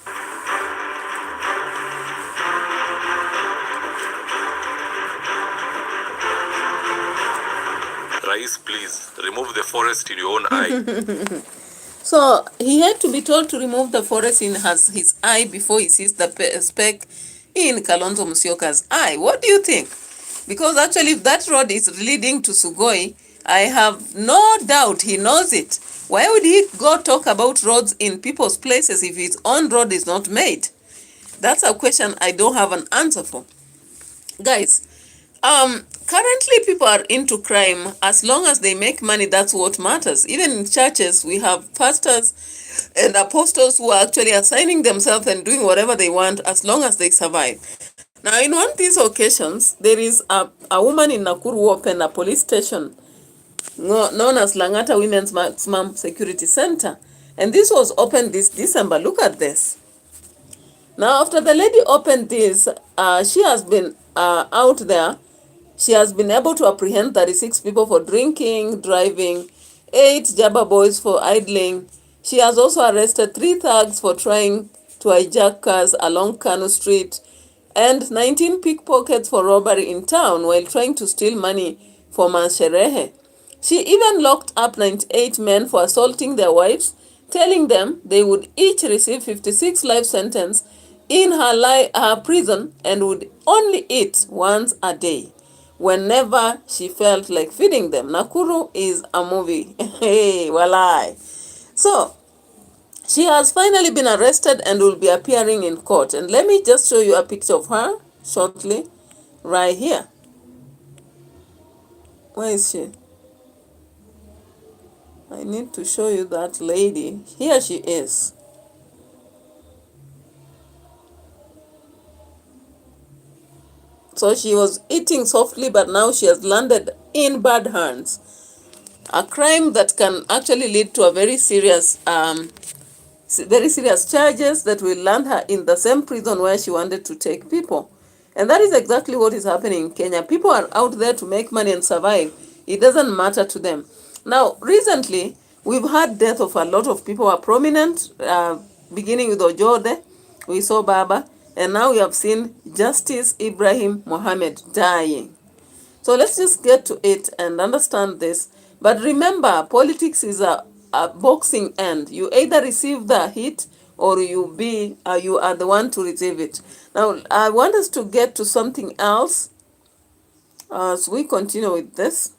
Rais, please remove the forest in your own eye. So he had to be told to remove the forest in his eye before he sees the speck in Kalonzo Musyoka's eye. What do you think? Because actually, if that road is leading to Sugoi, I have no doubt he knows it. Why would he go talk about roads in people's places if his own road is not made? That's a question I don't have an answer for. Guys, Currently people are into crime. As long as they make money, that's what matters. Even in churches, we have pastors and apostles who are actually assigning themselves and doing whatever they want as long as they survive. Now, in one of these occasions, there is a woman in Nakuru who opened a police station known as Langata Women's Maximum Security Center. And this was opened this December. Look at this. Now, after the lady opened this, she has been out there. She has been able to apprehend 36 people for drinking, driving, 8 Jabba boys for idling. She has also arrested 3 thugs for trying to hijack cars along Kano Street and 19 pickpockets for robbery in town while trying to steal money for masquerading. She even locked up 98 men for assaulting their wives, telling them they would each receive 56 life sentence in her prison and would only eat once a day whenever she felt like feeding them. Nakuru is a movie. Hey, walai. So, she has finally been arrested and will be appearing in court. And let me just show you a picture of her shortly, right here. Where is she? I need to show you that lady. Here she is. So she was eating softly, but now she has landed in bad hands. A crime that can actually lead to a very serious charges that will land her in the same prison where she wanted to take people. And that is exactly what is happening in Kenya. People are out there to make money and survive. It doesn't matter to them. Now, recently, we've had death of a lot of people who are prominent, beginning with Ojode, we saw Baba, and now we have seen Justice Ibrahim Mohammed dying. So let's just get to it and understand this. But remember, politics is a boxing end. You either receive the hit or you are the one to receive it. Now, I want us to get to something else as we continue with this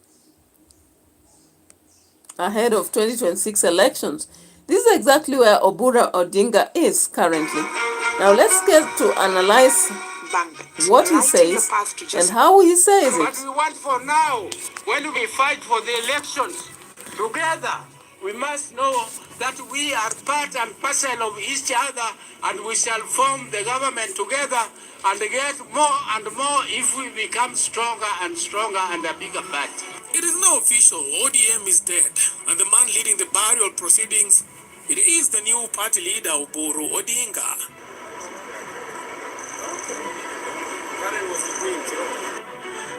ahead of 2026 elections. This is exactly where Obura Odinga is currently. Now, let's get to analyze what he says and how he says it. What we want for now, when we fight for the elections together, we must know that we are part and parcel of each other, and we shall form the government together and get more and more if we become stronger and stronger and a bigger party. It is now official. ODM is dead, and the man leading the burial proceedings, it is the new party leader, Oburu Odinga.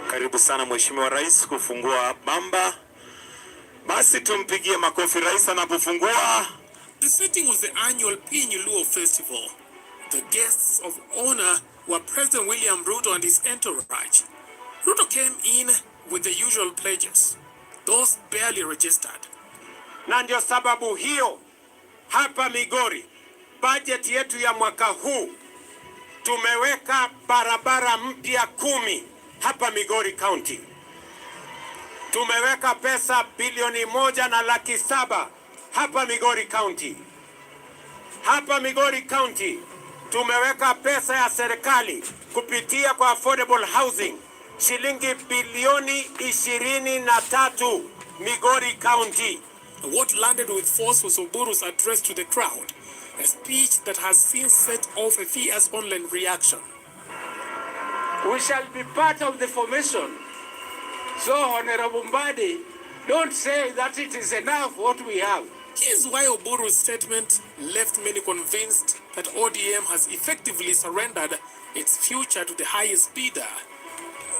Karibu sana Mheshimiwa Rais kufungua bamba. Basi tumpigie makofi rais anapofungua. The setting was the annual Pinyu Luo Festival. The guests of honor were President William Ruto and his entourage. Ruto came in with the usual pledges, those barely registered. Na ndio sababu hiyo hapa Migori, budget yetu ya mwaka huu tumeweka barabara mpya 10 hapa Migori County. Tumeweka pesa bilioni 1.7 hapa Migori County. Hapa Migori County tumeweka pesa ya serikali kupitia kwa affordable housing shilingi bilioni 23 Migori County. What landed with force was Oburu's address to the crowd, a speech that has since set off a fierce online reaction. We shall be part of the formation. So, Honorable Mbadi, don't say that it is enough what we have. Here's why Oburu's statement left many convinced that ODM has effectively surrendered its future to the highest bidder.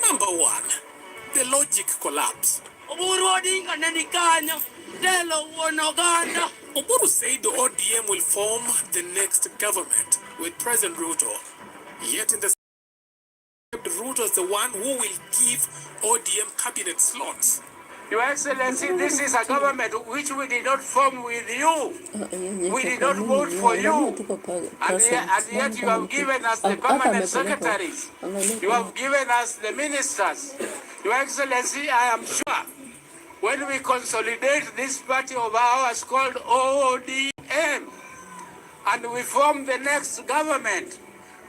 Number 1, the logic collapse. Oburu said the ODM will form the next government with President Ruto. Yet in the Ruto is the one who will give ODM cabinet slots. Your Excellency, this is a government which we did not form with you. We did not vote for you. And yet you have given us the permanent secretaries. You have given us the ministers. Your Excellency, I am sure when we consolidate this party of ours called ODM and we form the next government,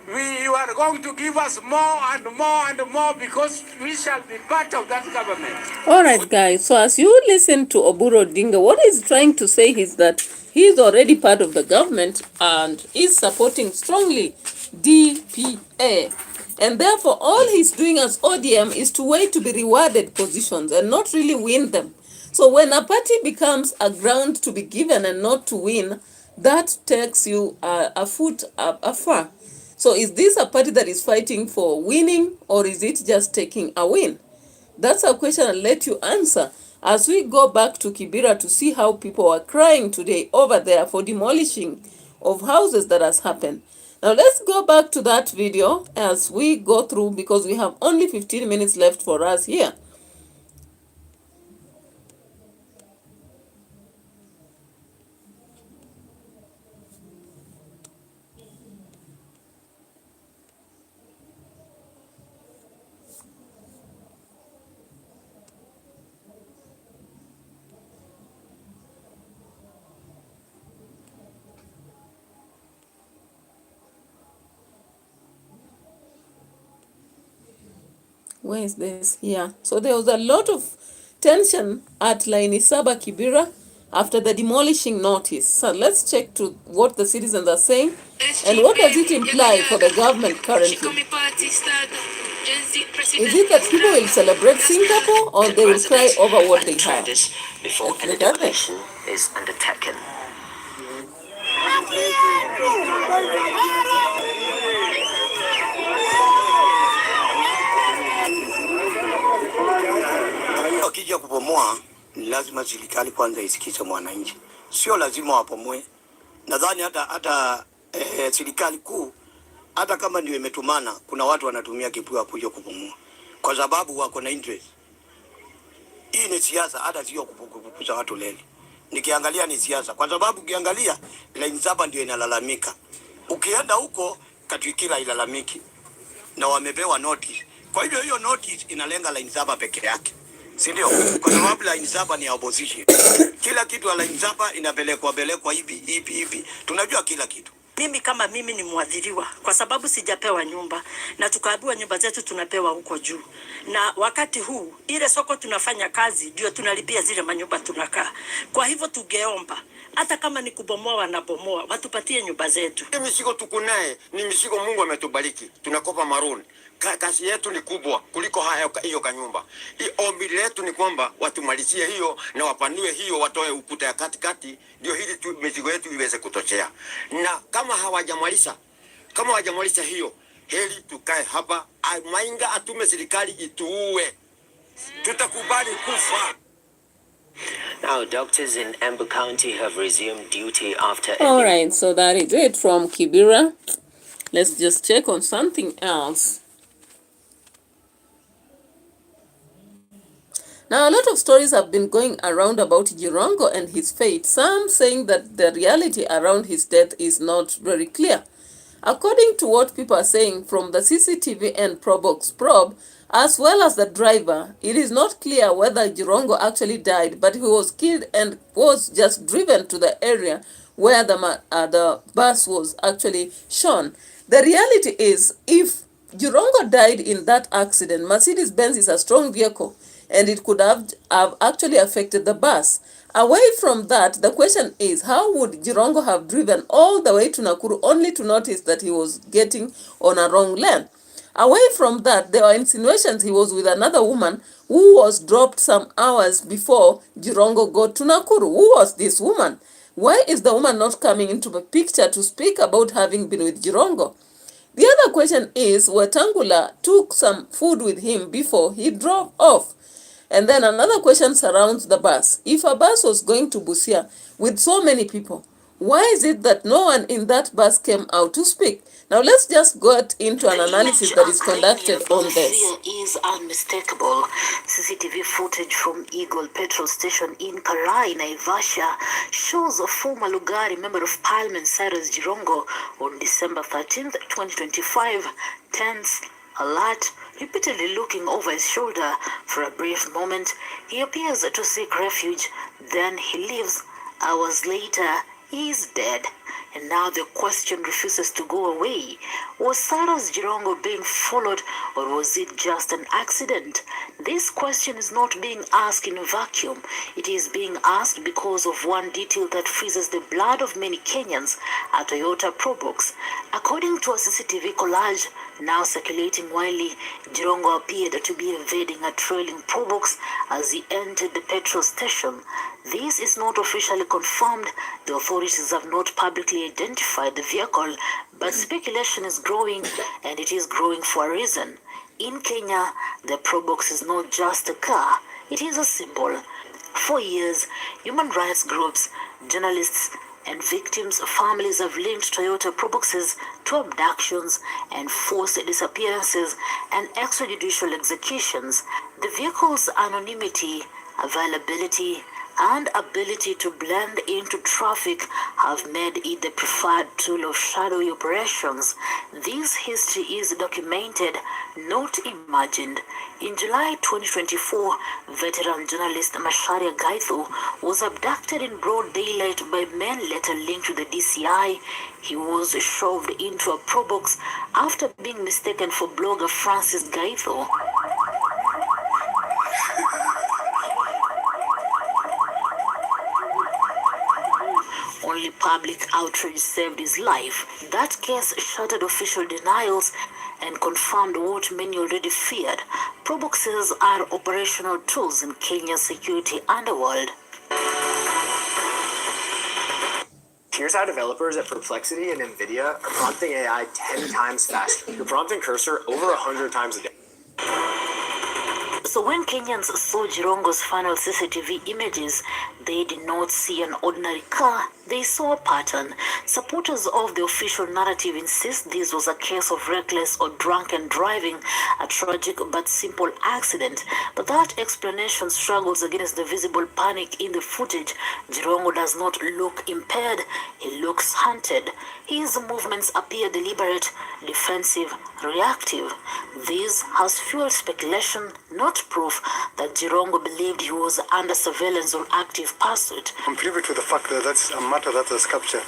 you are going to give us more and more and more because we shall be part of that government. All right, guys. So as you listen to Oburu Odinga, what he's trying to say is that he's already part of the government and is supporting strongly DPA. And therefore, all he's doing as ODM is to wait to be rewarded positions and not really win them. So when a party becomes a ground to be given and not to win, that takes you a foot afar. So is this a party that is fighting for winning, or is it just taking a win? That's a question I'll let you answer as we go back to KIBRa to see how people are crying today over there for demolishing of houses that has happened. Now let's go back to that video as we go through, because we have only 15 minutes left for us here. Where is this? Yeah. So there was a lot of tension at Laini Saba KIBRa after the demolishing notice. So let's check to what the citizens are saying and what does it imply for the government currently. Is it that people will celebrate Singapore or they will cry over what they have? Before any demolition is undertaken. Wakija kubomoa ni lazima serikali kwanza isikize mwananchi, sio lazima wapomoe. Nadhani hata serikali kuu hata kama ndio imetumana, kuna watu wanatumia kipua kuja kubomoa kwa sababu wako na interest. Hii ni siasa, hata sio kupukuza watu leli. Nikiangalia ni siasa, kwa sababu ukiangalia Line Saba ndio inalalamika. Ukienda huko Katikira ilalamiki na wamepewa notice. Kwa hivyo hiyo notice inalenga Line Saba peke yake. Si ndio? Kwa sababu Line Saba ni opposition. Kila kitu ya Line Saba inapelekwa hivi. Tunajua kila kitu. Mimi kama mimi ni mwadhiriwa kwa sababu sijapewa nyumba na tukaambiwa nyumba zetu tunapewa huko juu. Na wakati huu ile soko tunafanya kazi ndio tunalipia zile manyumba tunakaa. Kwa hivyo tungeomba hata kama ni kubomoa wanabomoa, watupatie nyumba zetu. Hii mishiko tukunaye ni mishiko Mungu ametubariki. Tunakopa maruni. Kazi yetu ni kubwa kuliko hiyo kanyumba. Ombi letu ni kwamba watumalizie hiyo na wapanue hiyo, watoe ukuta ya katikati, ndio hili mizigo yetu iweze kutochea. Na kama hawajamaliza hiyo, heli tukae hapa, Mainga atume serikali ituue. Tutakubali kufa. Now, doctors in Embu County have resumed duty after... All right, so that is it from KIBRa. Let's just check on something else. Now, a lot of stories have been going around about Jirongo and his fate, some saying that the reality around his death is not very clear. According to what people are saying from the CCTV and Probox probe, as well as the driver, it is not clear whether Jirongo actually died, but he was killed and was just driven to the area where the bus was actually shown. The reality is, if Jirongo died in that accident, Mercedes-Benz is a strong vehicle, and it could have actually affected the bus. Away from that, the question is, how would Jirongo have driven all the way to Nakuru only to notice that he was getting on a wrong lane? Away from that, there were insinuations he was with another woman who was dropped some hours before Jirongo got to Nakuru. Who was this woman? Why is the woman not coming into the picture to speak about having been with Jirongo? The other question is, Wetangula took some food with him before he drove off. And then another question surrounds the bus. If a bus was going to Busia with so many people, why is it that no one in that bus came out to speak? Now let's just get into an analysis that is conducted on this. Is unmistakable. CCTV footage from Eagle petrol station in Karai, Naivasha, shows a former Lugari member of Parliament, Cyrus Jirongo, on December 13th, 2025, tense, alert, repeatedly looking over his shoulder. For a brief moment, he appears to seek refuge. Then he leaves. Hours later, he is dead. And now the question refuses to go away. Was Cyrus Jirongo being followed, or was it just an accident? This question is not being asked in a vacuum. It is being asked because of one detail that freezes the blood of many Kenyans, a Toyota Probox. According to a CCTV collage now circulating widely, Jirongo appeared to be evading a trailing Probox as he entered the petrol station. This is not officially confirmed. The authorities have not publicly identified the vehicle, but speculation is growing, and it is growing for a reason. In Kenya, the Probox is not just a car, it is a symbol. For years, human rights groups, journalists, and victims' families have linked Toyota Proboxes to abductions and forced disappearances and extrajudicial executions. The vehicle's anonymity, availability, and ability to blend into traffic have made it the preferred tool of shadowy operations. This history is documented, not imagined. In July 2024, veteran journalist Macharia Gaithu was abducted in broad daylight by men later linked to the DCI. He was shoved into a Probox after being mistaken for blogger Francis Gaithu. Only public outrage saved his life. That case shattered official denials and confirmed what many already feared. Proboxes are operational tools in Kenya's security underworld. Here's how developers at Perplexity and NVIDIA are prompting AI 10 times faster. You're prompting Cursor over 100 times a day. So when Kenyans saw Jirongo's final CCTV images, they did not see an ordinary car, they saw a pattern. Supporters of the official narrative insist this was a case of reckless or drunken driving, a tragic but simple accident. But that explanation struggles against the visible panic in the footage. Jirongo does not look impaired, he looks hunted. His movements appear deliberate, defensive, reactive. This has fueled speculation, not proof, that Jirongo believed he was under surveillance or active pursuit. I'm privy to the fact that that's a matter that has captured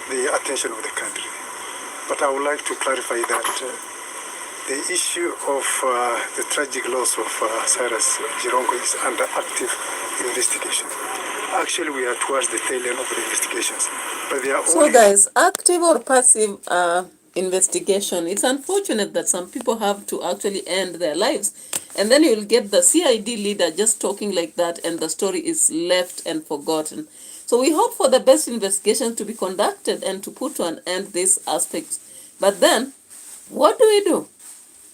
the attention of the country. But I would like to clarify that the issue of the tragic loss of Cyrus Jirongo is under active investigation. Actually, we are towards the tail end of the investigations. But they are so guys, active or passive investigation. It's unfortunate that some people have to actually end their lives, and then you'll get the CID leader just talking like that, and the story is left and forgotten. So we hope for the best investigation to be conducted and to put to an end these aspects. But then, what do?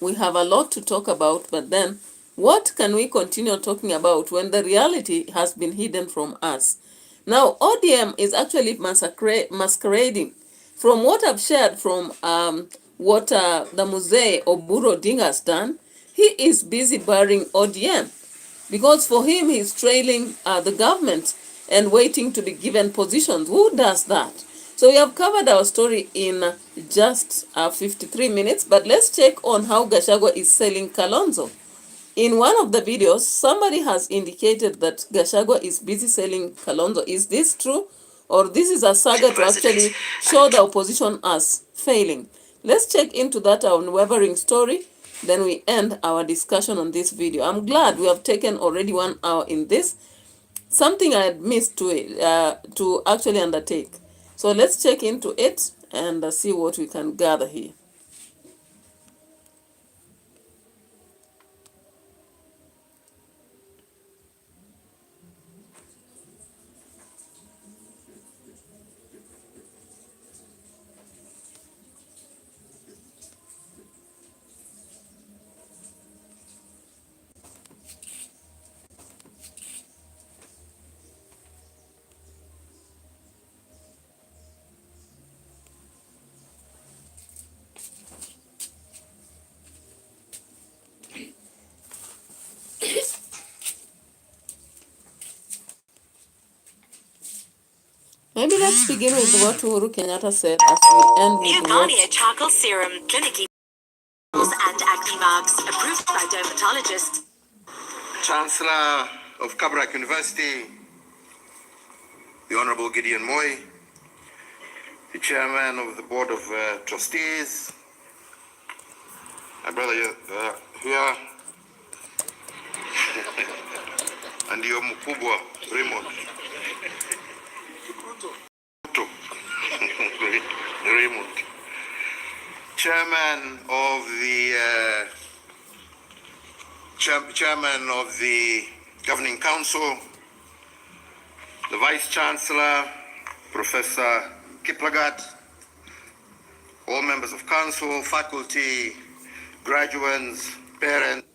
We have a lot to talk about, but then, what can we continue talking about when the reality has been hidden from us? Now, ODM is actually masquerading. From what I've shared from what the Muzee Oburu Odinga has done, he is busy burying ODM. Because for him, he's trailing the government and waiting to be given positions. Who does that? So we have covered our story in just 53 minutes, but let's check on how GACHAGUA is selling KALONZO. In one of the videos, somebody has indicated that GACHAGUA is busy selling KALONZO. Is this true? Or this is a saga to actually show the opposition as failing? Let's check into that unwavering story. Then we end our discussion on this video. I'm glad we have taken already 1 hour in this. Something I had missed to actually undertake. So let's check into it and see what we can gather here. Maybe let's begin with what Uhuru Kenyatta said as we end with New what... Garnier Charcoal Serum, clinically and acne marks, approved by dermatologists. Chancellor of KIBRa University, the Honorable Gideon Moi, the chairman of the board of trustees, my brother here, and your mkubwa Raymond. Raymond, chairman of the governing council, the vice chancellor, Professor KIBRa, all members of council, faculty, graduates, parents.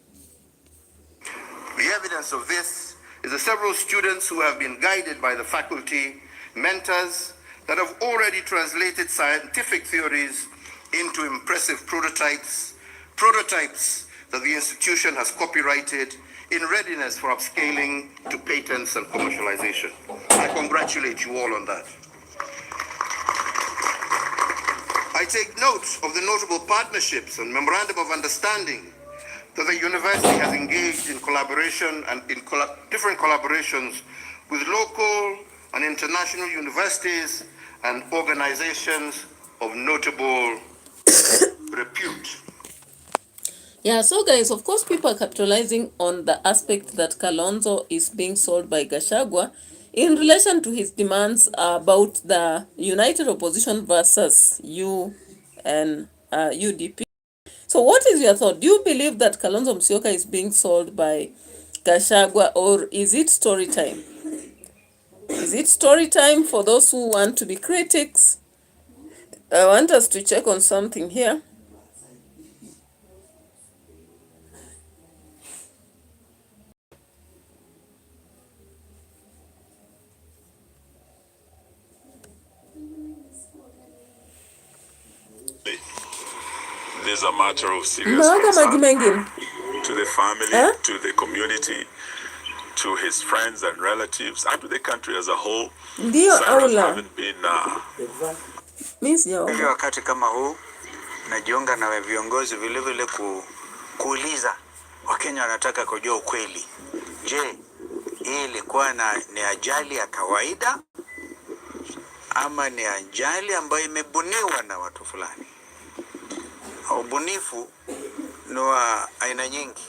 The evidence of this is the several students who have been guided by the faculty, mentors, that have already translated scientific theories into impressive prototypes that the institution has copyrighted in readiness for upscaling to patents and commercialization. I congratulate you all on that. I take note of the notable partnerships and memorandum of understanding that the university has engaged in collaboration and in different collaborations with local and international universities and organizations of notable repute. Yeah, so guys, of course, people are capitalizing on the aspect that Kalonzo is being sold by GACHAGUA in relation to his demands about the United Opposition versus UDP. So what is your thought? Do you believe that Kalonzo Musyoka is being sold by GACHAGUA, or is it story time? Is it story time for those who want to be critics? I want us to check on something here. This is a matter of serious concern to the family, to the community, to his friends and relatives, and to the country as a whole. Cyrus haven't been hivyo wakati kama huu najiunga na viongozi vile vile kuuliza Wakenya wanataka kujua ukweli. Je, hii ilikuwa ni ajali ya kawaida ama ni ajali ambayo imebuniwa na watu fulani? Ubunifu ni wa aina nyingi.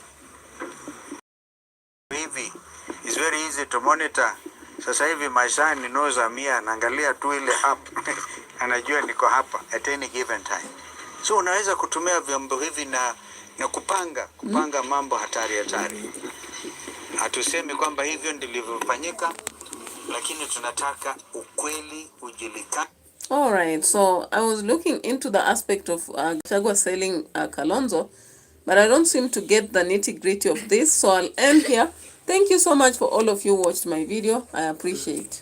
Hivi it's very easy to monitor. Sasa hivi maishani Nozamia anaangalia tu ile app anajua niko hapa at any given time. So unaweza kutumia vyombo hivi na kupanga mambo hatari. Hatusemi kwamba hivyo ndilivyofanyika, lakini tunataka ukweli ujulikane. All right, so I was looking into the aspect of GACHAGUA selling Kalonzo, but I don't seem to get the nitty-gritty of this, so I'll end here. Thank you so much for all of you who watched my video. I appreciate.